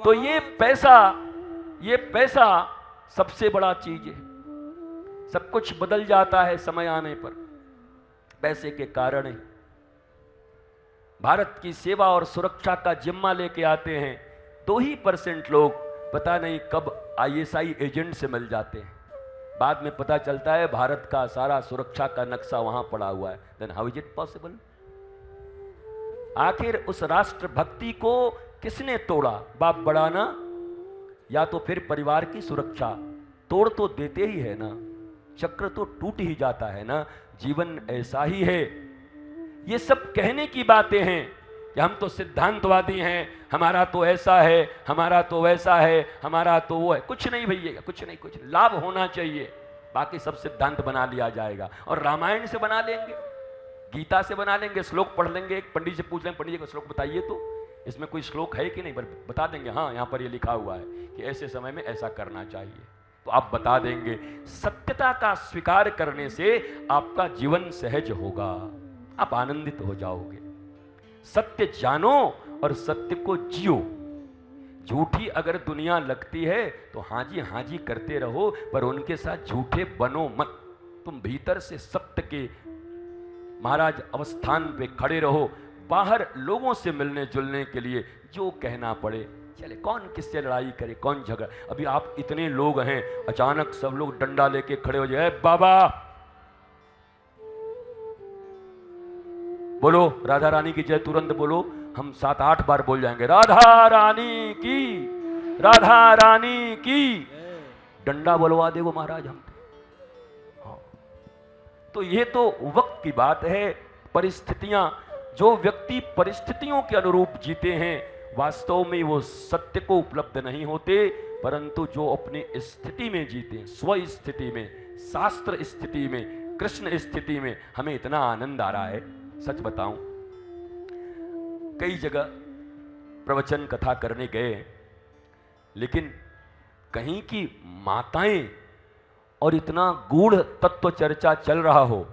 तो ये पैसा सबसे बड़ा चीज है। सब कुछ बदल जाता है समय आने पर, पैसे के कारण ही। भारत की सेवा और सुरक्षा का जिम्मा लेके आते हैं 2% लोग, पता नहीं कब ISI एजेंट से मिल जाते हैं। बाद में पता चलता है भारत का सारा सुरक्षा का नक्शा वहां पड़ा हुआ है। Then how is it possible? आखिर उस राष्ट्र भक्ति को किसने तोड़ा? बाप बढ़ाना या तो फिर परिवार की सुरक्षा? तोड़ तो देते ही है ना, चक्र तो टूट ही जाता है ना। जीवन ऐसा ही है। ये सब कहने की बातें हैं कि हम तो सिद्धांतवादी हैं, हमारा तो ऐसा है, हमारा तो वैसा है, हमारा तो वो है। कुछ नहीं भैया, कुछ नहीं, कुछ लाभ होना चाहिए, बाकी सब सिद्धांत बना लिया जाएगा। और रामायण से बना लेंगे, गीता से बना लेंगे, श्लोक पढ़ लेंगे, एक पंडित से पूछ लेंगे, पंडित जी का श्लोक बताइए तो इसमें कोई श्लोक है कि नहीं, बता देंगे हाँ यहाँ पर ये लिखा हुआ है कि ऐसे समय में ऐसा करना चाहिए, तो आप बता देंगे। सत्यता का स्वीकार करने से आपका जीवन सहज होगा, आप आनंदित हो जाओगे। सत्य जानो और सत्य को जियो। झूठी अगर दुनिया लगती है तो हाँ जी करते रहो, पर उनके साथ झूठे बनो मत। तुम भीतर से सत्य के महाराज अवस्थान पे खड़े रहो। बाहर लोगों से मिलने जुलने के लिए जो कहना पड़े चले, कौन किससे लड़ाई करे, कौन झगड़ा। अभी आप इतने लोग हैं, अचानक सब लोग डंडा लेके खड़े हो जाए, बाबा बोलो राधा रानी की जय, तुरंत बोलो। हम 7-8 बार बोल जाएंगे राधा रानी की, राधा रानी की। डंडा बोलवा दे वो महाराज हम। हाँ, तो ये तो वक्त की बात है, परिस्थितियां। जो व्यक्ति परिस्थितियों के अनुरूप जीते हैं वास्तव में वो सत्य को उपलब्ध नहीं होते, परंतु जो अपनी स्थिति में जीते हैं, स्व स्थिति में, शास्त्र स्थिति में, कृष्ण स्थिति में, हमें इतना आनंद आ रहा है। सच बताऊं, कई जगह प्रवचन कथा करने गए, लेकिन कहीं की माताएं और इतना गूढ़ तत्व चर्चा चल रहा हो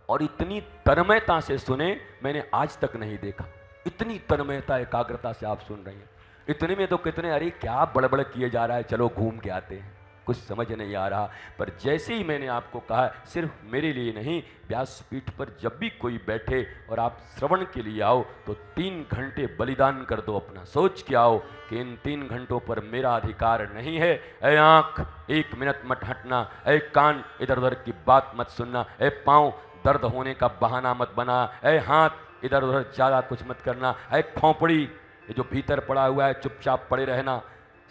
और इतनी तन्मयता से सुने, मैंने आज तक नहीं देखा। इतनी तन्मयता एकाग्रता से आप सुन रहे हैं। इतने में तो कितने, अरे क्या बड़बड़ किए जा रहा है, चलो घूम के आते हैं, कुछ समझ नहीं आ रहा। पर जैसे ही मैंने आपको कहा, सिर्फ मेरे लिए नहीं, व्यासपीठ पर जब भी कोई बैठे और आप श्रवण के लिए आओ तो 3 घंटे बलिदान कर दो अपना। सोच के आओ कि इन 3 घंटों पर मेरा अधिकार नहीं है। ऐ आँख 1 मिनट मत हटना, ऐ कान इधर उधर की बात मत सुनना, ऐ पाँव दर्द होने का बहाना मत बना, ऐ हाथ इधर उधर ज़्यादा कुछ मत करना, ऐ खोपड़ी ये जो भीतर पड़ा हुआ है चुपचाप पड़े रहना,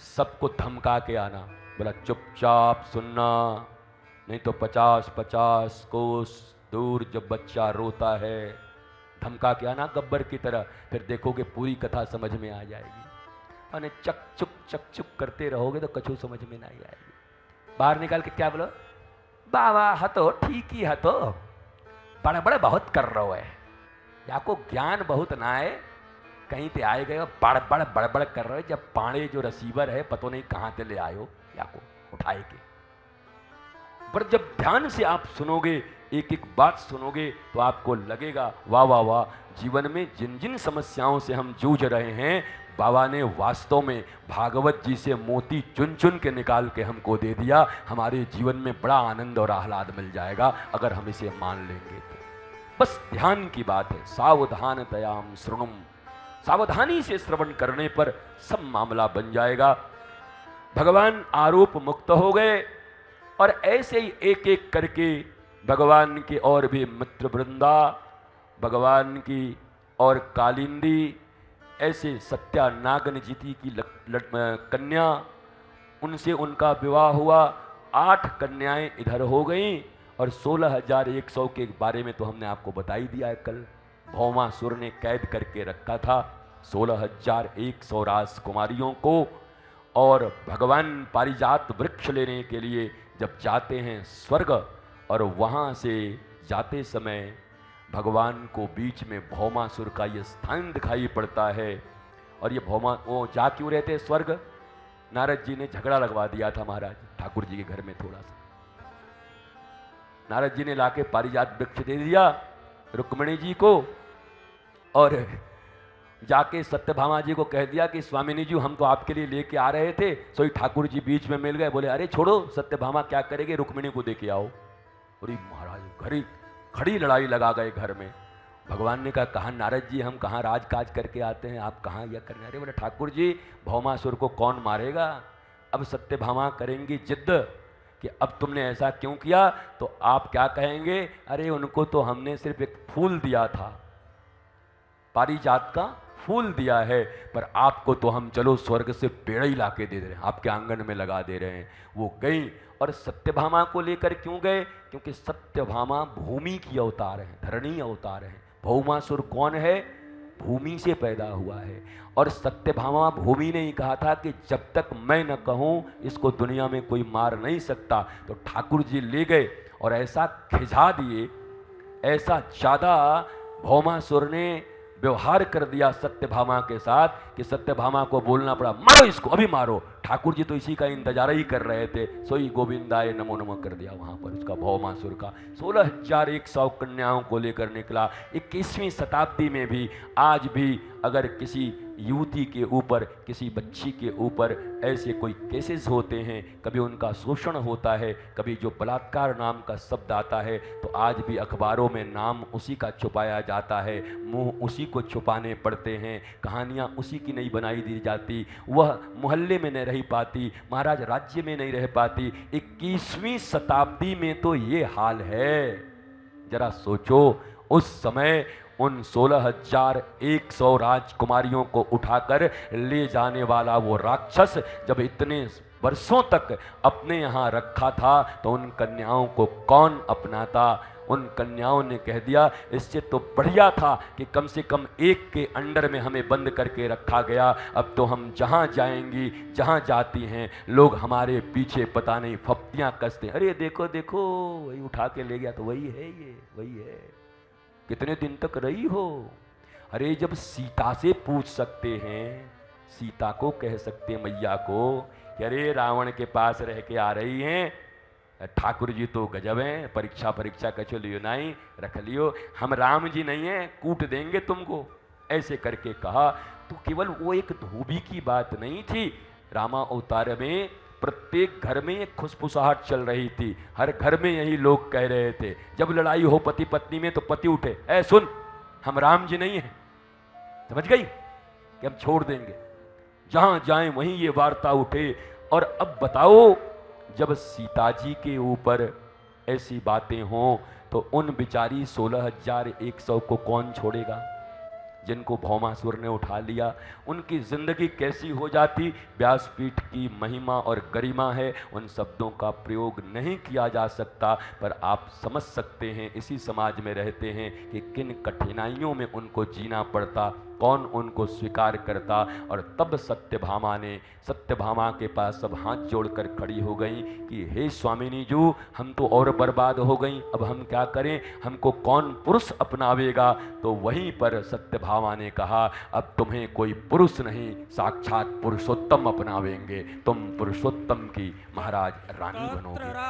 सबको धमका के आना। बोला चुपचाप सुनना, नहीं तो 50-50 कोस दूर जब बच्चा रोता है, धमका के आना गब्बर की तरह। फिर देखोगे पूरी कथा समझ में आ जाएगी। और चक चुक करते रहोगे तो कछु समझ में नहीं आएगी। बाहर निकाल के क्या बोलो, बाबा हतो ठीक ही हतो, बड़बड़ बहुत कर रहे हो है, आपको ज्ञान बहुत ना है, कहीं पे आए गए बड़बड़ कर रहे हो। जब पाड़े जो रिसीवर है पतो नहीं कहाँ से ले आए हो को उठाए के। पर जब ध्यान से आप सुनोगे, एक एक बात सुनोगे, तो आपको लगेगा वाह वाह वाह, जीवन में जिन जिन समस्याओं से हम जूझ रहे हैं, बाबा ने वास्तव में भागवत जी से मोती चुन चुन के निकाल के हमको दे दिया। हमारे जीवन में बड़ा आनंद और आह्लाद मिल जाएगा अगर हम इसे मान लेंगे तो। बस ध्यान की बात है। सावधान तयाम श्रृणुम, सावधानी से श्रवण करने पर सब मामला बन जाएगा। भगवान आरोप मुक्त हो गए और ऐसे ही एक एक करके भगवान के और भी मित्र वृंदा, भगवान की और कालिंदी, ऐसे सत्या नागन जीती की कन्या, उनसे उनका विवाह हुआ। 8 कन्याएं इधर हो गईं और 16,100 के बारे में तो हमने आपको बता ही दिया है कल। भौमासुर ने कैद करके रखा था 16,100 राजकुमारियों को। और भगवान पारिजात वृक्ष लेने के लिए जब जाते हैं स्वर्ग, और वहाँ से जाते समय भगवान को बीच में भौमासुर का ये स्थान दिखाई पड़ता है। और ये वो जा क्यों रहते स्वर्ग? नारद जी ने झगड़ा लगवा दिया था महाराज ठाकुर जी के घर में थोड़ा सा। नारद जी ने लाके पारिजात वृक्ष दे दिया रुक्मिणी जी को, और जाके सत्यभामा जी को कह दिया कि स्वामिनी जी हम तो आपके लिए लेके आ रहे थे, सोई ठाकुर जी बीच में मिल गए। बोले अरे छोड़ो, सत्यभामा क्या करेंगे, रुक्मिणी को दे के आओ। अरे महाराज घड़ी खड़ी लड़ाई लगा गए घर में। भगवान ने कहा नारद जी हम कहाँ राजकाज करके आते हैं, आप कहाँ यह करने। अरे बोले ठाकुर जी भौमासुर को कौन मारेगा। अब सत्यभामा करेंगी जिद्द कि अब तुमने ऐसा क्यों किया, तो आप क्या कहेंगे, अरे उनको तो हमने सिर्फ एक फूल दिया था, पारिजात का फूल दिया है, पर आपको तो हम चलो स्वर्ग से पेड़ ही ला के दे रहे हैं, आपके आंगन में लगा दे रहे हैं। वो गई और सत्यभामा को लेकर क्यों गए, क्योंकि सत्यभामा भूमि की अवतार है, धरणी अवतार है। भौमासुर कौन है, भूमि से पैदा हुआ है। और सत्यभामा भूमि ने ही कहा था कि जब तक मैं न कहूँ इसको दुनिया में कोई मार नहीं सकता। तो ठाकुर जी ले गए और ऐसा खिंचा दिए, ऐसा ज़्यादा भौमासुर ने व्यवहार कर दिया सत्यभामा के साथ कि सत्यभामा को बोलना पड़ा मारो इसको, अभी मारो। ठाकुर जी तो इसी का इंतजार ही कर रहे थे। सोई गोविंदाय नमो नमो कर दिया वहां पर उसका भौमासुर का। 16,100 कन्याओं को लेकर निकला। 21वीं शताब्दी में भी आज भी अगर किसी युवती के ऊपर, किसी बच्ची के ऊपर ऐसे कोई केसेस होते हैं, कभी उनका शोषण होता है, कभी जो बलात्कार नाम का शब्द आता है, तो आज भी अखबारों में नाम उसी का छुपाया जाता है, मुंह उसी को छुपाने पड़ते हैं, कहानियाँ उसी की नहीं बनाई दी जाती। वह मोहल्ले में नहीं रह पाती, महाराज राज्य में नहीं रह पाती। 21वीं शताब्दी में तो ये हाल है। जरा सोचो उस समय उन 16,100 राजकुमारियों को उठाकर ले जाने वाला वो राक्षस जब इतने वर्षों तक अपने यहाँ रखा था, तो उन कन्याओं को कौन अपनाता। उन कन्याओं ने कह दिया इससे तो बढ़िया था कि कम से कम एक के अंडर में हमें बंद करके रखा गया। अब तो हम जहाँ जाएंगी, जहाँ जाती हैं, लोग हमारे पीछे पता नहीं फप्तियाँ कसते हैं, अरे देखो देखो वही उठा के ले गया, तो वही है, ये वही है, कितने दिन तक रही हो। अरे जब सीता से पूछ सकते हैं, सीता को कह सकते हैं मैया को कि अरे रावण के पास रह के आ रही हैं, ठाकुर जी तो गजब हैं, परीक्षा कचो लियो नहीं रख लियो, हम राम जी नहीं हैं, कूट देंगे तुमको, ऐसे करके कहा। तो केवल वो एक धोबी की बात नहीं थी, रामा अवतार में प्रत्येक घर में एक खुशफुसाहट चल रही थी। हर घर में यही लोग कह रहे थे, जब लड़ाई हो पति पत्नी में तो पति उठे, ऐ सुन हम राम जी नहीं हैं, समझ गई, कि हम छोड़ देंगे, जहां जाएं वहीं ये वार्ता उठे। और अब बताओ जब सीता जी के ऊपर ऐसी बातें हों तो उन बिचारी 16,100 को कौन छोड़ेगा, जिनको भौमासुर ने उठा लिया, उनकी जिंदगी कैसी हो जाती। व्यासपीठ की महिमा और गरिमा है, उन शब्दों का प्रयोग नहीं किया जा सकता, पर आप समझ सकते हैं इसी समाज में रहते हैं कि किन कठिनाइयों में उनको जीना पड़ता, कौन उनको स्वीकार करता। और तब सत्यभामा के पास सब हाथ जोड़कर खड़ी हो गई कि हे स्वामिनी जू, हम तो और बर्बाद हो गई, अब हम क्या करें, हमको कौन पुरुष अपनावेगा। तो वहीं पर सत्यभामा ने कहा अब तुम्हें कोई पुरुष नहीं, साक्षात पुरुषोत्तम अपनावेंगे, तुम पुरुषोत्तम की महाराज रानी बनोगे।